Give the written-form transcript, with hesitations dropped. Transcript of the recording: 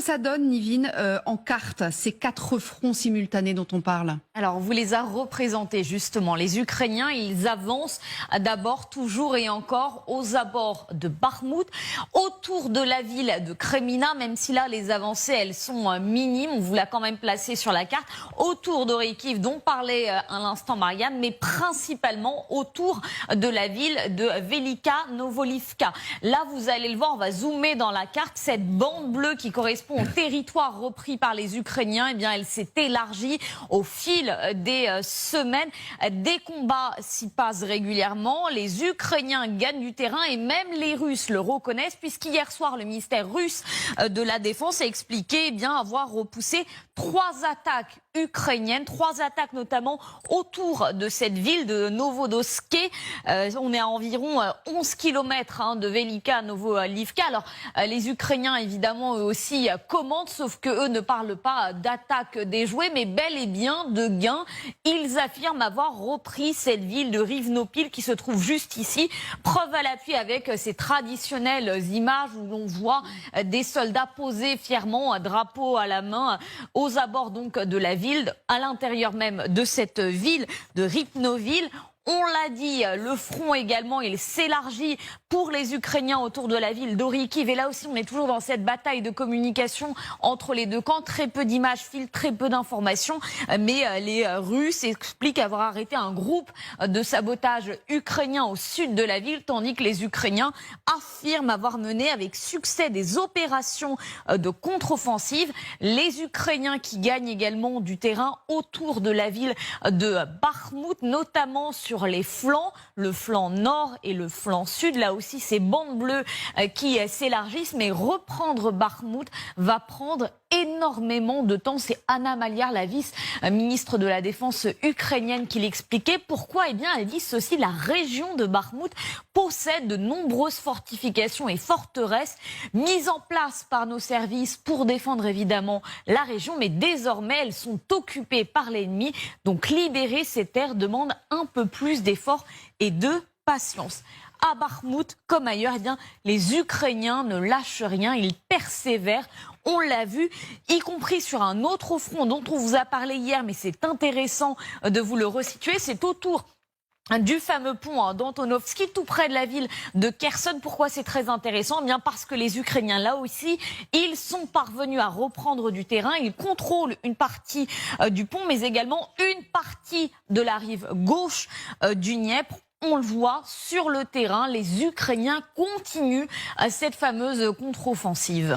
Ça donne, Nivine, en carte, ces 4 fronts simultanés dont on parle? Alors, on vous les a représentés justement. Les Ukrainiens, ils avancent d'abord, toujours et encore, aux abords de Bakhmout, autour de la ville de Kremina, même si là, les avancées, elles sont minimes. On vous l'a quand même placé sur la carte. Autour d'Orikiv, dont parlait à l'instant Marianne, mais principalement autour de la ville de Velika Novolivka. Là, vous allez le voir, on va zoomer dans la carte. Cette bande bleue qui correspond au territoire repris par les Ukrainiens, eh bien, elle s'est élargie au fil des semaines. Des combats s'y passent régulièrement. Les Ukrainiens gagnent du terrain et même les Russes le reconnaissent, puisqu'hier soir, le ministère russe de la Défense a expliqué eh bien, avoir repoussé 3 attaques ukrainiennes, 3 attaques notamment autour de cette ville de Novodoské. On est à environ 11 km de Velika Novolivka. Alors, les Ukrainiens, évidemment, eux aussi commentent, sauf que eux ne parlent pas d'attaque déjouée, mais bel et bien de gains. Ils affirment avoir repris cette ville de Rivnopil qui se trouve juste ici. Preuve à l'appui avec ces traditionnelles images où l'on voit des soldats posés fièrement, un drapeau à la main, aux abords donc de la ville, à l'intérieur même de cette ville de Rivnovil. On l'a dit, le front également, il s'élargit pour les Ukrainiens autour de la ville d'Orikiv. Et là aussi, on est toujours dans cette bataille de communication entre les deux camps. Très peu d'images filent, très peu d'informations. Mais les Russes expliquent avoir arrêté un groupe de sabotage ukrainien au sud de la ville, tandis que les Ukrainiens affirment avoir mené avec succès des opérations de contre-offensive. Les Ukrainiens qui gagnent également du terrain autour de la ville de Bakhmout, notamment sur les flancs, le flanc nord et le flanc sud. Là aussi, ces bandes bleues qui s'élargissent, mais reprendre Bakhmout va prendre énormément de temps. C'est Anna Maliar, la vice-ministre de la Défense ukrainienne, qui l'expliquait. Pourquoi? Eh bien, elle dit ceci: la région de Bakhmout possède de nombreuses fortifications et forteresses mises en place par nos services pour défendre évidemment la région, mais désormais elles sont occupées par l'ennemi. Donc libérer ces terres demande un peu plus d'efforts et de patience. À Bakhmout, comme ailleurs, eh bien, les Ukrainiens ne lâchent rien, ils persévèrent. On l'a vu, y compris sur un autre front dont on vous a parlé hier, mais c'est intéressant de vous le resituer. C'est autour du fameux pont d'Antonovski, tout près de la ville de Kherson. Pourquoi c'est très intéressant? Eh bien parce que les Ukrainiens, là aussi, ils sont parvenus à reprendre du terrain. Ils contrôlent une partie du pont, mais également une partie de la rive gauche du Dniepr. On le voit sur le terrain, les Ukrainiens continuent cette fameuse contre-offensive.